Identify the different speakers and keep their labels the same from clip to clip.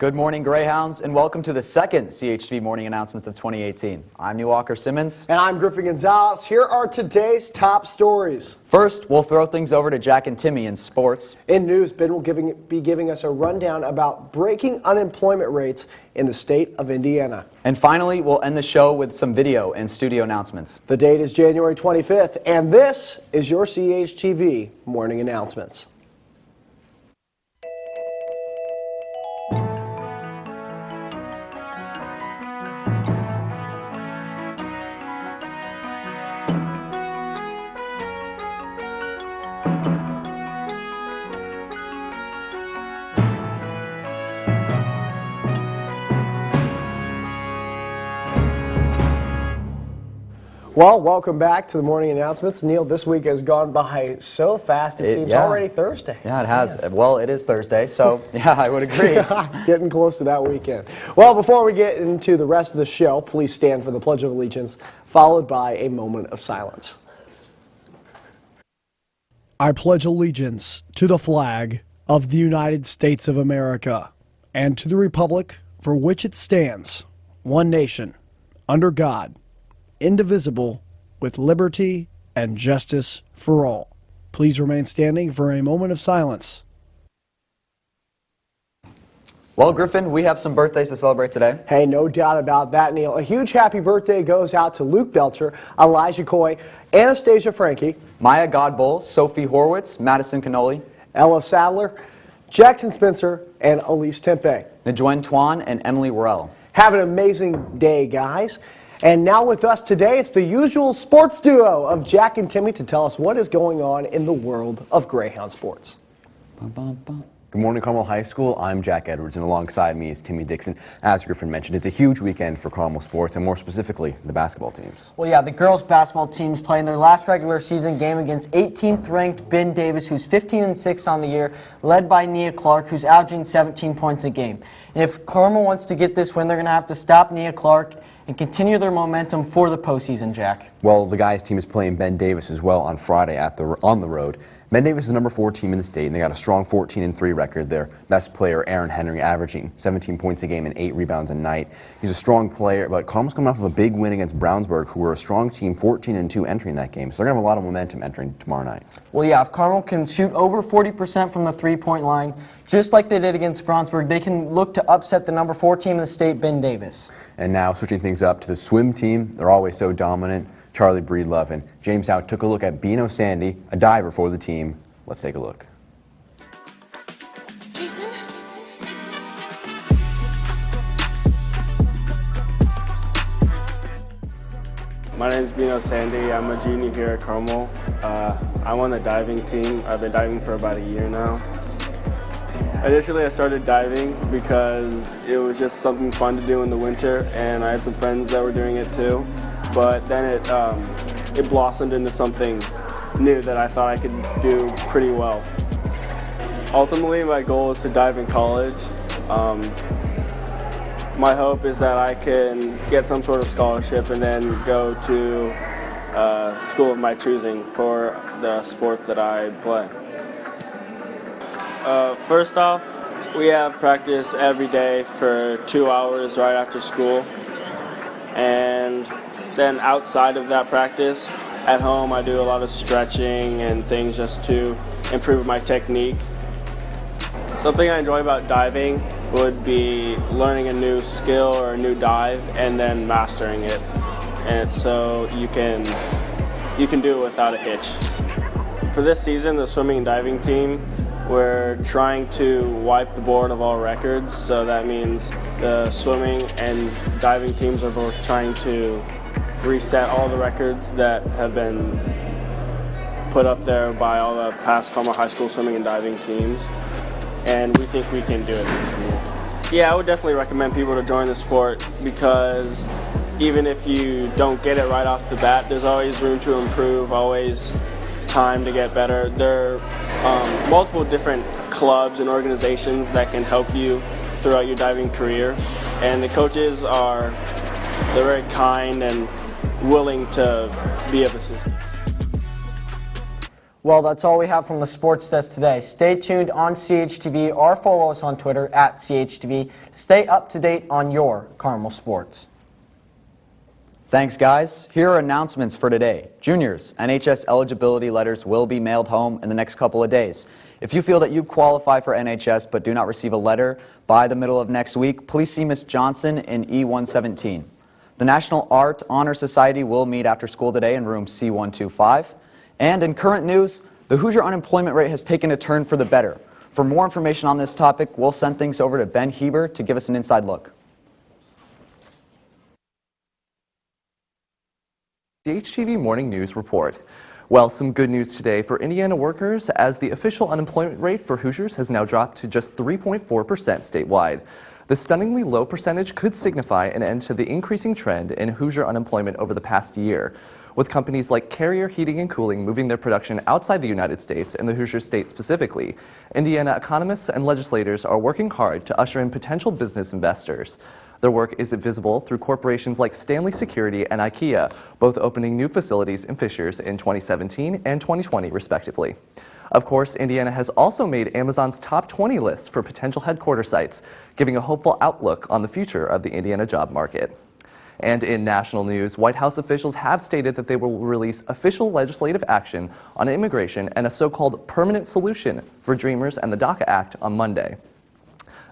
Speaker 1: Good morning, Greyhounds, and welcome to the second CHV Morning Announcements of 2018. I'm New Walker Simmons.
Speaker 2: And I'm Griffin Gonzalez. Here are today's top stories.
Speaker 1: First, we'll throw things over to Jack and Timmy in sports.
Speaker 2: In news, Ben will be giving us a rundown about breaking unemployment rates in the state of Indiana.
Speaker 1: And finally, we'll end the show with some video and studio announcements.
Speaker 2: The date is January 25th, and this is your CHTV Morning Announcements. Well, welcome back to the morning announcements. Neil, this week has gone by so fast, it seems already Thursday.
Speaker 1: Yeah, it has. Yeah. Well, it is Thursday, so yeah, I would agree.
Speaker 2: Getting close to that weekend. Well, before we get into the rest of the show, please stand for the Pledge of Allegiance, followed by a moment of silence. I pledge allegiance to the flag of the United States of America and to the republic for which it stands, one nation, under God, indivisible, with liberty and justice for all. Please remain standing for a moment of silence.
Speaker 1: Well, Griffin, we have some birthdays to celebrate today.
Speaker 2: Hey, no doubt about that, Neil. A huge happy birthday goes out to Luke Belcher, Elijah Coy, Anastasia Frankie,
Speaker 1: Maya Godbowl, Sophie Horwitz, Madison Cannoli,
Speaker 2: Ella Sadler, Jackson Spencer, and Elise Tempe.
Speaker 1: Najwen Twan, and Emily Worrell.
Speaker 2: Have an amazing day, guys. And now with us today, it's the usual sports duo of Jack and Timmy to tell us what is going on in the world of Greyhound sports.
Speaker 3: Good morning, Carmel High School. I'm Jack Edwards, and alongside me is Timmy Dixon. As Griffin mentioned, it's a huge weekend for Carmel sports, and more specifically, the basketball teams.
Speaker 4: Well, yeah, the girls' basketball team's playing their last regular season game against 18th-ranked Ben Davis, who's 15-6 on the year, led by Nia Clark, who's averaging 17 points a game. And if Carmel wants to get this win, they're going to have to stop Nia Clark and continue their momentum for the postseason, Jack.
Speaker 3: Well, the guys' team is playing Ben Davis as well on Friday on the road. Ben Davis is the number 4 team in the state, and they got a strong 14-3 record. Their best player, Aaron Henry, averaging 17 points a game and 8 rebounds a night. He's a strong player, but Carmel's coming off of a big win against Brownsburg, who were a strong team, 14-2 entering that game. So they're going to have a lot of momentum entering tomorrow night.
Speaker 4: Well, yeah, if Carmel can shoot over 40% from the three-point line, just like they did against Brownsburg, they can look to upset the number 4 team in the state, Ben Davis.
Speaker 3: And now switching things up to the swim team. They're always so dominant. Charlie Breedlove and James Howe took a look at Bino Sandy, a diver for the team. Let's take a look.
Speaker 5: Jason?
Speaker 6: My name is Bino Sandy. I'm a junior here at Carmel. I'm on the diving team. I've been diving for about a year now. Initially, I started diving because it was just something fun to do in the winter, and I had some friends that were doing it too. But then it blossomed into something new that I thought I could do pretty well. Ultimately, my goal is to dive in college. My hope is that I can get some sort of scholarship and then go to a school of my choosing for the sport that I play. First off, we have practice every day for 2 hours right after school. And then outside of that practice, at home I do a lot of stretching and things just to improve my technique. Something I enjoy about diving would be learning a new skill or a new dive and then mastering it. And so you can do it without a hitch. For this season, the swimming and diving team, we're trying to wipe the board of all records. So that means the swimming and diving teams are both trying to reset all the records that have been put up there by all the past Carmel High School swimming and diving teams. And we think we can do it this year. Yeah, I would definitely recommend people to join the sport because even if you don't get it right off the bat, there's always room to improve, always time to get better. There are multiple different clubs and organizations that can help you throughout your diving career. And the coaches they're very kind and willing to be of assistance.
Speaker 4: Well, that's all we have from the sports desk today. Stay tuned on CHTV or follow us on Twitter at CHTV to stay up to date on your Carmel sports.
Speaker 1: Thanks, guys. Here are announcements for today. Juniors, NHS eligibility letters will be mailed home in the next couple of days. If you feel that you qualify for NHS but do not receive a letter by the middle of next week, please see Ms. Johnson in E117. The National Art Honor Society will meet after school today in room C125. And in current news, the Hoosier unemployment rate has taken a turn for the better. For more information on this topic, we'll send things over to Ben Heber to give us an inside look.
Speaker 5: CHTV Morning News Report. Well, some good news today for Indiana workers, as the official unemployment rate for Hoosiers has now dropped to just 3.4% statewide. The stunningly low percentage could signify an end to the increasing trend in Hoosier unemployment over the past year, with companies like Carrier Heating and Cooling moving their production outside the United States and the Hoosier state specifically. Indiana economists and legislators are working hard to usher in potential business investors. Their work is visible through corporations like Stanley Security and IKEA, both opening new facilities in Fishers in 2017 and 2020, respectively. Of course, Indiana has also made Amazon's top 20 list for potential headquarter sites, giving a hopeful outlook on the future of the Indiana job market. And in national news, White House officials have stated that they will release official legislative action on immigration and a so-called permanent solution for Dreamers and the DACA Act on Monday.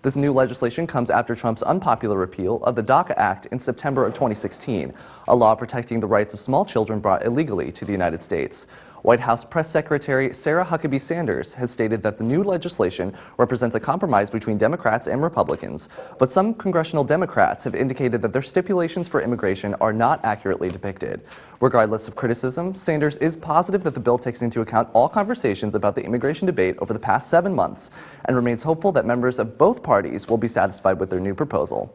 Speaker 5: This new legislation comes after Trump's unpopular repeal of the DACA Act in September of 2016, a law protecting the rights of small children brought illegally to the United States. White House Press Secretary Sarah Huckabee Sanders has stated that the new legislation represents a compromise between Democrats and Republicans, but some congressional Democrats have indicated that their stipulations for immigration are not accurately depicted. Regardless of criticism, Sanders is positive that the bill takes into account all conversations about the immigration debate over the past 7 months and remains hopeful that members of both parties will be satisfied with their new proposal.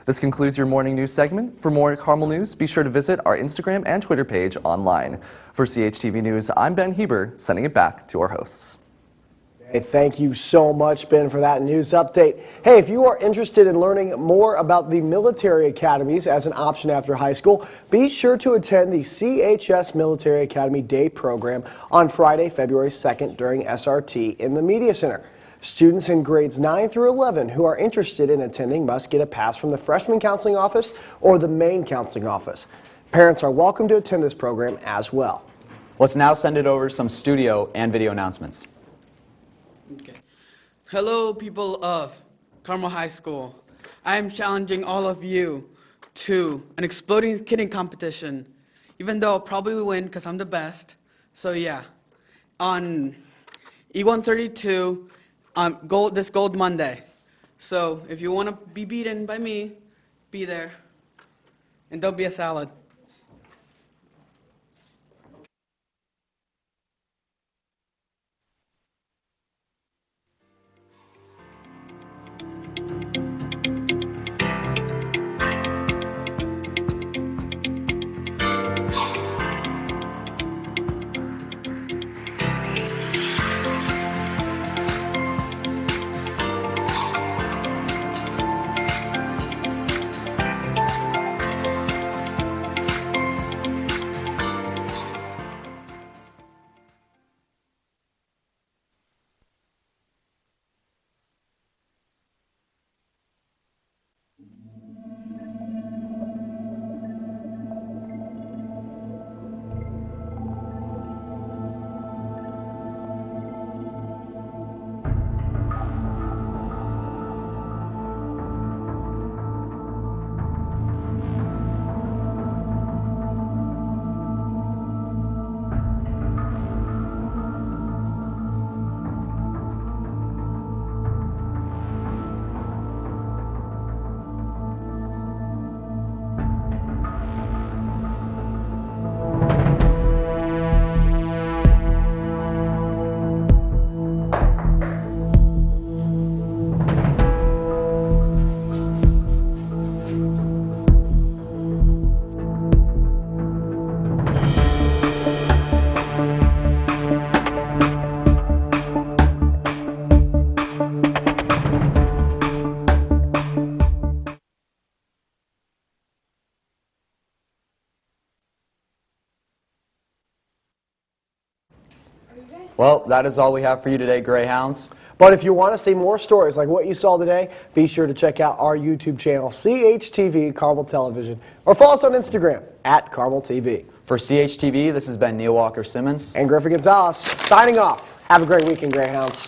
Speaker 5: This concludes your morning news segment. For more Carmel news, be sure to visit our Instagram and Twitter page online. For CHTV News, I'm Ben Heber, sending it back to our hosts.
Speaker 2: Hey, thank you so much, Ben, for that news update. Hey, if you are interested in learning more about the military academies as an option after high school, be sure to attend the CHS Military Academy Day program on Friday, February 2nd during SRT in the Media Center. Students in grades 9 through 11 who are interested in attending must get a pass from the freshman counseling office or the main counseling office. Parents are welcome to attend this program as well.
Speaker 1: Let's now send it over to some studio and video announcements.
Speaker 7: Okay. Hello, people of Carmel High School. I am challenging all of you to an exploding kidding competition, even though I'll probably win because I'm the best. So yeah, on E132, this Gold Monday. So if you want to be beaten by me, be there. And don't be a salad.
Speaker 1: Well, that is all we have for you today, Greyhounds.
Speaker 2: But if you want to see more stories like what you saw today, be sure to check out our YouTube channel, CHTV Carmel Television, or follow us on Instagram @CarmelTV.
Speaker 1: For CHTV, this has been Neil Walker Simmons
Speaker 2: And Griffin Gonzalez signing off. Have a great weekend, Greyhounds.